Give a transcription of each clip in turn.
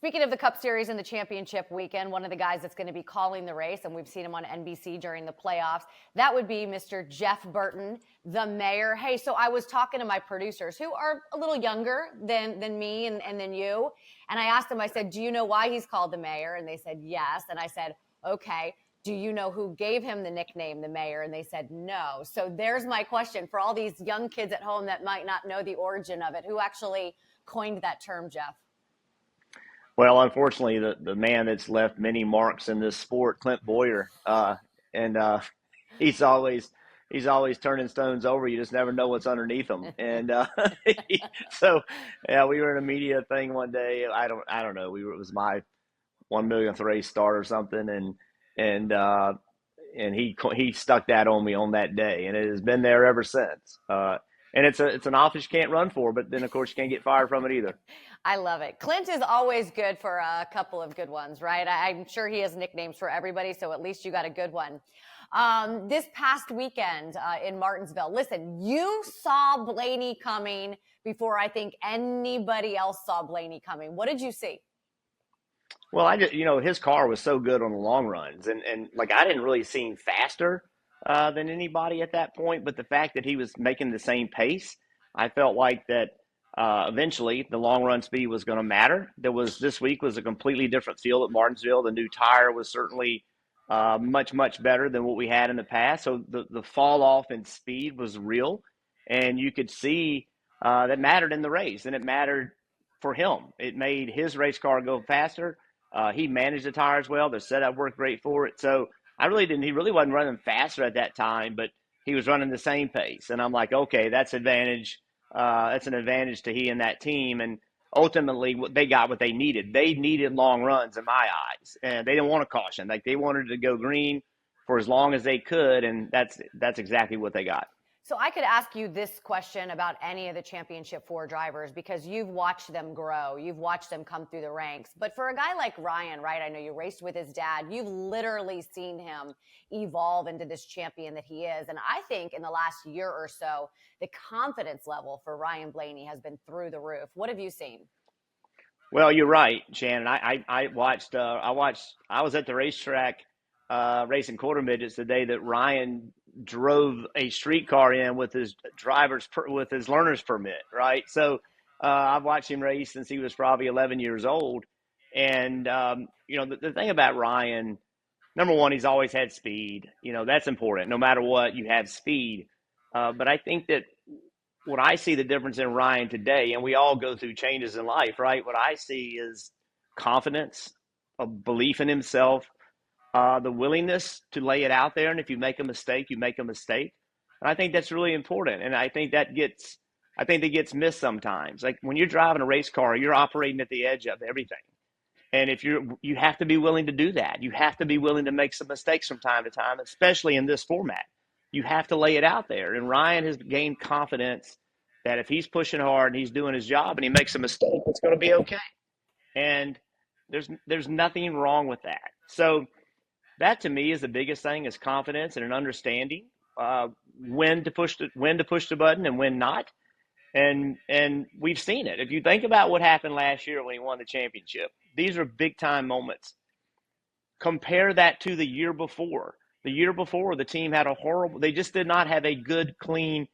Speaking of the Cup Series and the championship weekend, one of the guys that's going to be calling the race, and we've seen him on NBC during the playoffs, that would be Mr. Jeff Burton, the mayor. Hey, so I was talking to my producers who are a little younger than me and than you, and I asked them, I said, do you know why he's called the mayor? And they said, yes. And I said, okay, do you know who gave him the nickname, the mayor? And they said, no. So there's my question for all these young kids at home that might not know the origin of it. Who actually coined that term, Jeff? Well, unfortunately, the man that's left many marks in this sport, Clint Boyer, and he's always turning stones over. You just never know what's underneath them. And so, yeah, we were in a media thing one day. I don't know. It was my 1 millionth race start or something, and he stuck that on me on that day, and it has been there ever since. And it's an office you can't run for, but then of course you can't get fired from it either. I love it. Clint is always good for a couple of good ones, right? I'm sure he has nicknames for everybody, so at least you got a good one. This past weekend in Martinsville, listen, you saw Blaney coming before I think anybody else saw Blaney coming. What did you see? Well, his car was so good on the long runs, and like I didn't really see him faster than anybody at that point, but the fact that he was making the same pace, I felt like that eventually the long run speed was going to matter. This week was a completely different field at Martinsville. The new tire was certainly much better than what we had in the past. So the fall off in speed was real, and you could see that mattered in the race, and it mattered for him. It made his race car go faster. He managed the tires well. The setup worked great for it. So he really wasn't running faster at that time, but he was running the same pace. And I'm like, okay, that's advantage. That's an advantage to he and that team. And ultimately they got what they needed. They needed long runs in my eyes, and they didn't want a caution. Like they wanted to go green for as long as they could. And that's exactly what they got. So I could ask you this question about any of the Championship 4 drivers because you've watched them grow. You've watched them come through the ranks. But for a guy like Ryan, right, I know you raced with his dad. You've literally seen him evolve into this champion that he is. And I think in the last year or so, the confidence level for Ryan Blaney has been through the roof. What have you seen? Well, you're right, Shannon. I watched. I was at the racetrack racing quarter midgets the day that Ryan drove a streetcar in with his learner's permit, right? So I've watched him race since he was probably 11 years old. And, the thing about Ryan, number one, he's always had speed. That's important. No matter what, you have speed. But I think that what I see the difference in Ryan today, and we all go through changes in life, right? What I see is confidence, a belief in himself, the willingness to lay it out there. And if you make a mistake, you make a mistake. And I think that's really important. And I think that gets missed sometimes. Like when you're driving a race car, you're operating at the edge of everything. And you have to be willing to do that. You have to be willing to make some mistakes from time to time, especially in this format. You have to lay it out there. And Ryan has gained confidence that if he's pushing hard and he's doing his job and he makes a mistake, it's going to be okay. And there's nothing wrong with that. So that to me is the biggest thing, is confidence and an understanding when to push the button and when not. And we've seen it. If you think about what happened last year when he won the championship, these are big time moments. Compare that to the year before. The year before, the team had they just did not have a good, clean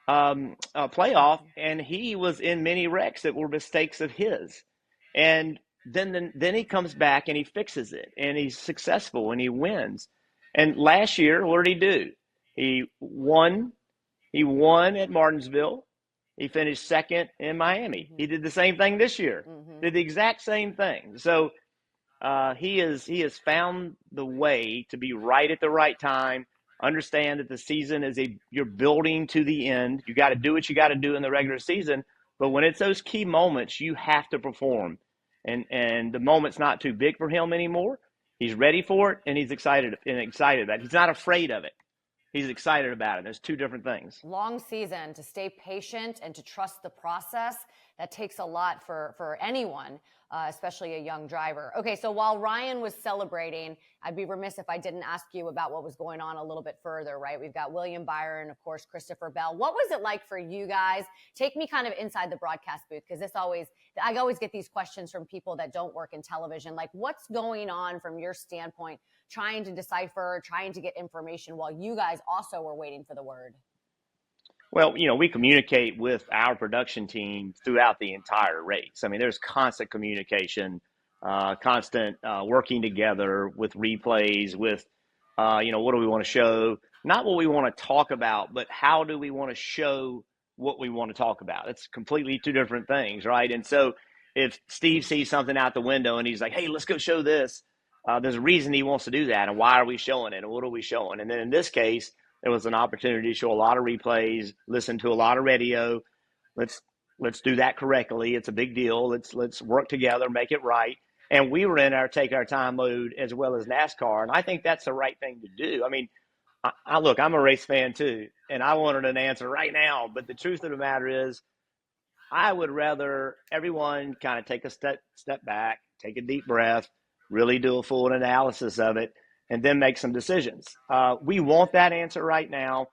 playoff, and he was in many wrecks that were mistakes of his. And then he comes back and he fixes it, and he's successful and he wins. And last year, what did he do? He won at Martinsville. He finished second in Miami. He did the same thing this year. Did the exact same thing. So he has found the way to be right at the right time. Understand that the season you're building to the end. You got to do what you got to do in the regular season, but when it's those key moments, you have to perform. And the moment's not too big for him anymore. He's ready for it, and he's excited about it. He's not afraid of it. He's excited about it. There's two different things. Long season, to stay patient and to trust the process. That takes a lot for anyone, especially a young driver. Okay, so while Ryan was celebrating, I'd be remiss if I didn't ask you about what was going on a little bit further, right? We've got William Byron, of course, Christopher Bell. What was it like for you guys? Take me kind of inside the broadcast booth, because I always get these questions from people that don't work in television. Like, what's going on from your standpoint, trying to decipher, trying to get information while you guys also were waiting for the word? Well, we communicate with our production team throughout the entire race. I mean, there's constant communication, constant working together with replays, with, what do we want to show? Not what we want to talk about, but how do we want to show what we want to talk about? It's completely two different things, right? And so if Steve sees something out the window and he's like, hey, let's go show this, there's a reason he wants to do that. And why are we showing it? And what are we showing? And then in this case, there was an opportunity to show a lot of replays, listen to a lot of radio. Let's do that correctly. It's a big deal. Let's work together, make it right. And we were in our take our time mode as well as NASCAR, and I think that's the right thing to do. I mean, look, I'm a race fan too, and I wanted an answer right now. But the truth of the matter is, I would rather everyone kind of take a step back, take a deep breath, really do a full analysis of it, and then make some decisions. We want that answer right now,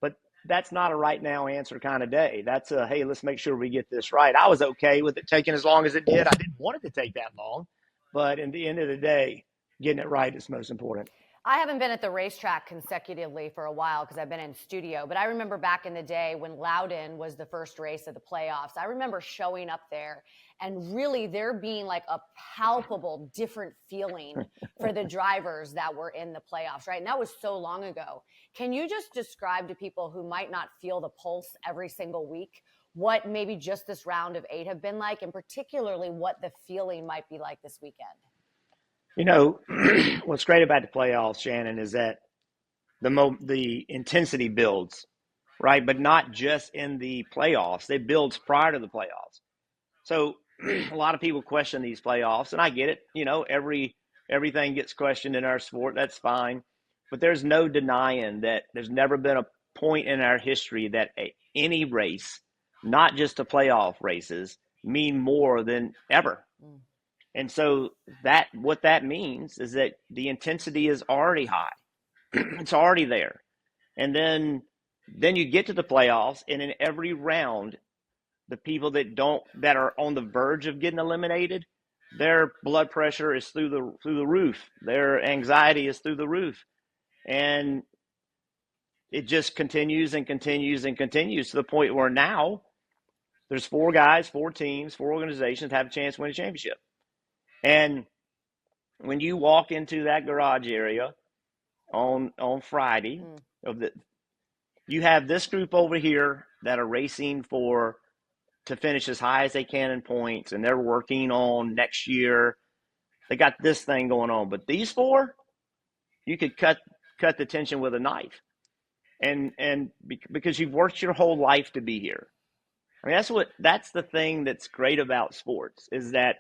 but that's not a right now answer kind of day. That's a, hey, let's make sure we get this right. I was okay with it taking as long as it did. I didn't want it to take that long, but in the end of the day, getting it right is most important. I haven't been at the racetrack consecutively for a while because I've been in studio, but I remember back in the day when Loudon was the first race of the playoffs. I remember showing up there and really there being like a palpable different feeling for the drivers that were in the playoffs, right? And that was so long ago. Can you just describe to people who might not feel the pulse every single week what maybe just this round of 8 have been like, and particularly what the feeling might be like this weekend? What's great about the playoffs, Shannon, is that the intensity builds, right? But not just in the playoffs. It builds prior to the playoffs. So a lot of people question these playoffs, and I get it. Everything gets questioned in our sport. That's fine. But there's no denying that there's never been a point in our history that any race, not just the playoff races, mean more than ever. And so what that means is that the intensity is already high. It's already there. And then you get to the playoffs, and in every round, the people that are on the verge of getting eliminated, their blood pressure is through the roof. Their anxiety is through the roof. And it just continues and continues and continues to the point where now there's 4 guys, 4 teams, 4 organizations have a chance to win a championship. And when you walk into that garage area on Friday, you have this group over here that are racing to finish as high as they can in points, and they're working on next year. They got this thing going on, but these 4, you could cut the tension with a knife, and because you've worked your whole life to be here. I mean, that's the thing that's great about sports, is that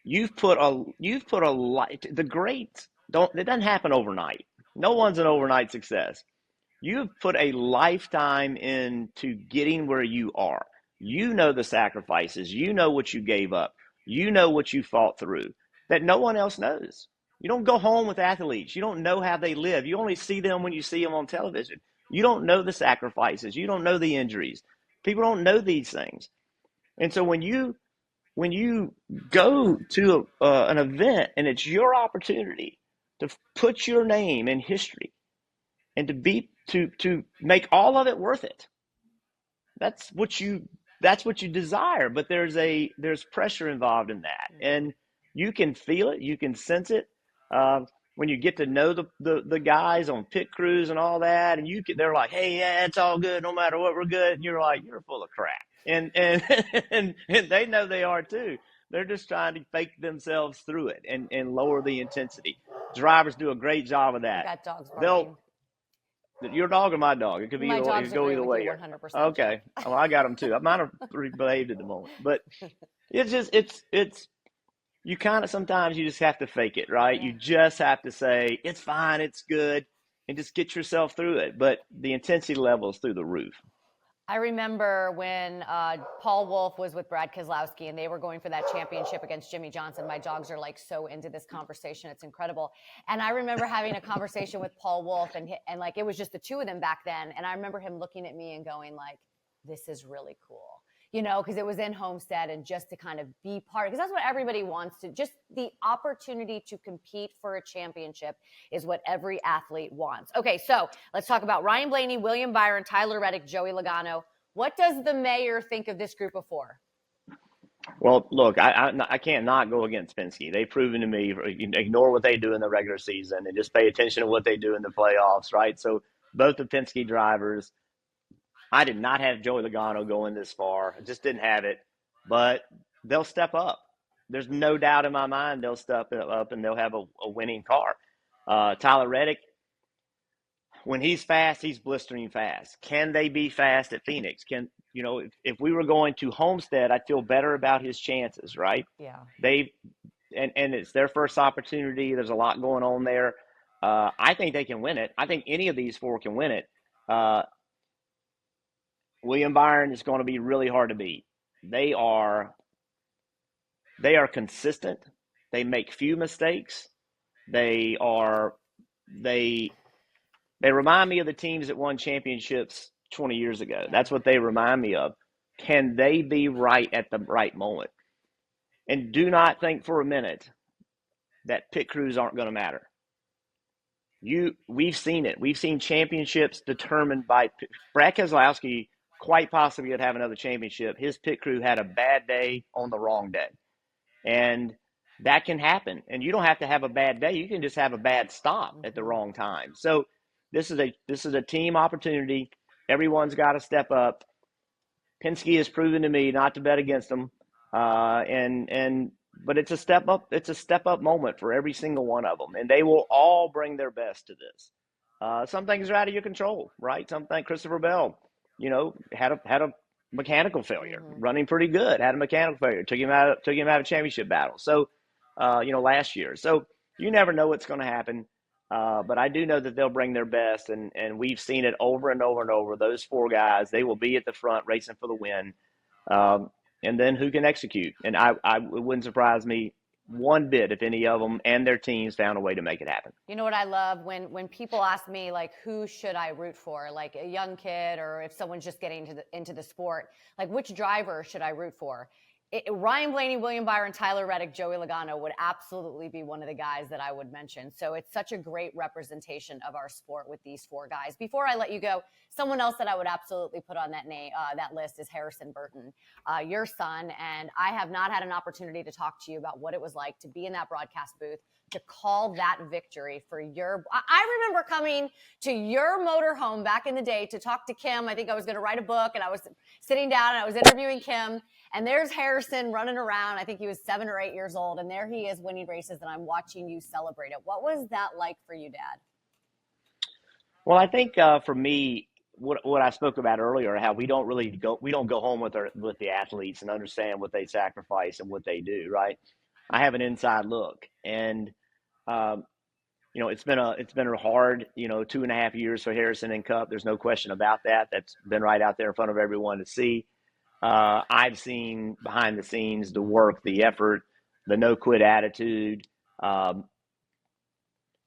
you've put a life. The greats it doesn't happen overnight. No one's an overnight success. You've put a lifetime into getting where you are. You know the sacrifices. You know what you gave up. You know what you fought through that no one else knows. You don't go home with athletes. You don't know how they live. You only see them when you see them on television. You don't know the sacrifices. You don't know the injuries. People don't know these things. And so when you go to an event and it's your opportunity to put your name in history and to make all of it worth it, that's what you desire. But there's pressure involved in that, and you can feel it, you can sense it when you get to know the guys on pit crews and all that, and they're like, hey, yeah, it's all good, no matter what, we're good, and you're like, you're full of crap. And they know they are too. They're just trying to fake themselves through it and lower the intensity. Drivers do a great job of that. That dog's barking. Your dog or my dog? It could be go either way. 100%. Okay. Well, I got them too. Mine are pretty behaved at the moment, but it's you kind of sometimes you just have to fake it, right? Yeah. You just have to say it's fine, it's good, and just get yourself through it. But the intensity level is through the roof. I remember when Paul Wolf was with Brad Keselowski and they were going for that championship against Jimmy Johnson. My dogs are like so into this conversation. It's incredible. And I remember having a conversation with Paul Wolf and like it was just the two of them back then. And I remember him looking at me and going like, this is really cool. You know, because it was in Homestead and just to kind of be part, because that's what everybody wants to, just the opportunity to compete for a championship is what every athlete wants. Okay, so let's talk about Ryan Blaney, William Byron, Tyler Reddick, Joey Logano. What does the mayor think of this group of four? Well, look, I can't not go against Penske. They've proven to me, ignore what they do in the regular season and just pay attention to what they do in the playoffs, right? So both the Penske drivers, I did not have Joey Logano going this far. I just didn't have it, but they'll step up. There's no doubt in my mind they'll step up and they'll have a winning car. Tyler Reddick, when he's fast, he's blistering fast. Can they be fast at Phoenix? If we were going to Homestead, I'd feel better about his chances, right? Yeah. And it's their first opportunity. There's a lot going on there. I think they can win it. I think any of these four can win it. William Byron is going to be really hard to beat. They are consistent. They make few mistakes. They remind me of the teams that won championships 20 years ago. That's what they remind me of. Can they be right at the right moment? And do not think for a minute that pit crews aren't going to matter. We've seen it. We've seen championships determined by Brad Keselowski. Quite possibly could have another championship. His pit crew had a bad day on the wrong day. And that can happen. And you don't have to have a bad day. You can just have a bad stop at the wrong time. So this is a team opportunity. Everyone's got to step up. Penske has proven to me not to bet against them. But it's a step up. It's a step up moment for every single one of them. And they will all bring their best to this. Some things are out of your control, right? Something Christopher Bell, had a mechanical failure, running pretty good, had a mechanical failure, took him out of championship battle. So, last year. So you never know what's going to happen. But I do know that they'll bring their best, and we've seen it over and over and over. Those four guys, they will be at the front racing for the win. And then who can execute? And it wouldn't surprise me one bit if any of them and their teams found a way to make it happen. You know what I love? When people ask me, like, who should I root for? Like a young kid or if someone's just getting into the sport, like which driver should I root for? Ryan Blaney, William Byron, Tyler Reddick, Joey Logano would absolutely be one of the guys that I would mention. So it's such a great representation of our sport with these four guys. Before I let you go, someone else that I would absolutely put on that list is Harrison Burton, your son. And I have not had an opportunity to talk to you about what it was like to be in that broadcast booth, to call that victory for I remember coming to your motorhome back in the day to talk to Kim. I think I was going to write a book, and I was sitting down and I was interviewing Kim, and there's Harrison running around. I think he was 7 or 8 years old, and there he is winning races, and I'm watching you celebrate it. What was that like for you, Dad? Well, I think for me, what I spoke about earlier, how we don't go home with the athletes and understand what they sacrifice and what they do, right? I have an inside look, and it's been a hard 2.5 years for Harrison and Cup. There's no question about that. That's been right out there in front of everyone to see. I've seen behind the scenes the work, the effort, the no quit attitude, the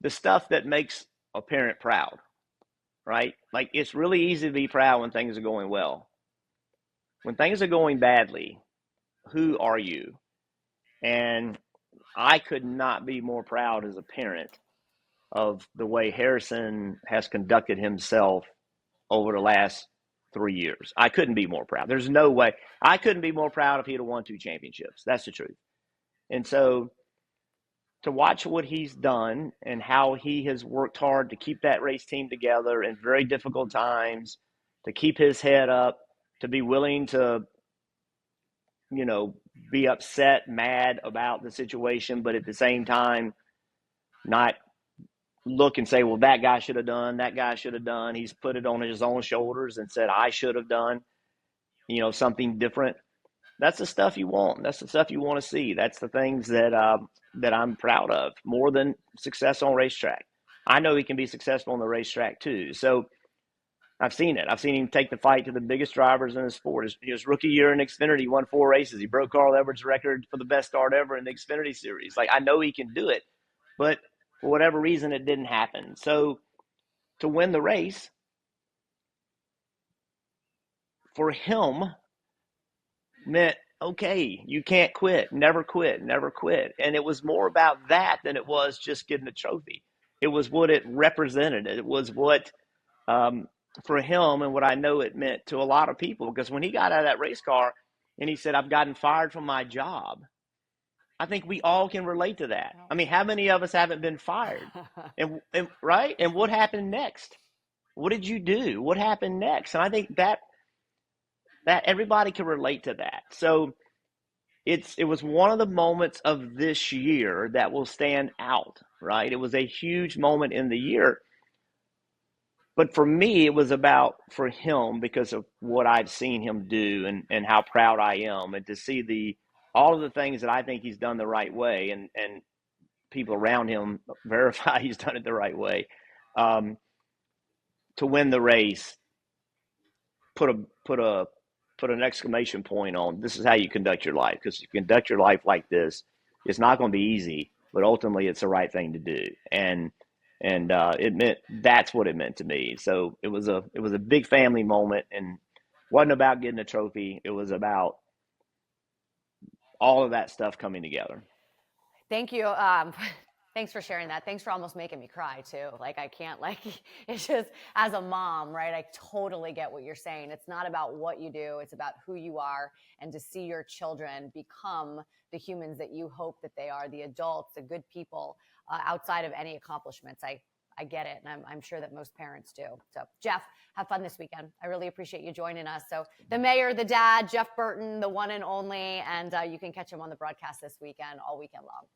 stuff that makes a parent proud, right? Like it's really easy to be proud when things are going well. When things are going badly, who are you? And I could not be more proud as a parent of the way Harrison has conducted himself over the last 3 years. I couldn't be more proud. There's no way. I couldn't be more proud if he'd have won 2 championships. That's the truth. And so to watch what he's done and how he has worked hard to keep that race team together in very difficult times, to keep his head up, to be willing to, be upset, mad about the situation, but at the same time, not look and say, well, that guy should have done, that guy should have done. He's put it on his own shoulders and said, I should have done, something different. That's the stuff you want. That's the stuff you want to see. That's the things that I'm proud of more than success on racetrack. I know he can be successful on the racetrack too. So I've seen it. I've seen him take the fight to the biggest drivers in the sport. His rookie year in Xfinity, he won 4 races. He broke Carl Edwards' record for the best start ever in the Xfinity series. Like, I know he can do it, but for whatever reason, it didn't happen. So to win the race, for him, meant, okay, you can't quit, never quit, never quit. And it was more about that than it was just getting a trophy. It was what it represented. It was what, for him, and what I know it meant to a lot of people, because when he got out of that race car and he said, I've gotten fired from my job, I think we all can relate to that. I mean, how many of us haven't been fired? And right? And what happened next? What did you do? What happened next? And I think that everybody can relate to that. So it was one of the moments of this year that will stand out, right? It was a huge moment in the year. But for me, it was about for him because of what I'd seen him do and how proud I am, and to see all of the things that I think he's done the right way, and people around him verify he's done it the right way. To win the race, put an exclamation point on, this is how you conduct your life. Because if you conduct your life like this, it's not going to be easy, but ultimately it's the right thing to do. And it meant, that's what it meant to me. So it was a big family moment, and wasn't about getting a trophy. It was about all of that stuff coming together. Thank you. Thanks for sharing that. Thanks for almost making me cry too. Like, I can't, like, it's just, as a mom, right? I totally get what you're saying. It's not about what you do. It's about who you are, and to see your children become the humans that you hope that they are, the adults, the good people, outside of any accomplishments. I get it. And I'm sure that most parents do. So Jeff, have fun this weekend. I really appreciate you joining us. So the mayor, the dad, Jeff Burton, the one and only, and you can catch him on the broadcast this weekend, all weekend long.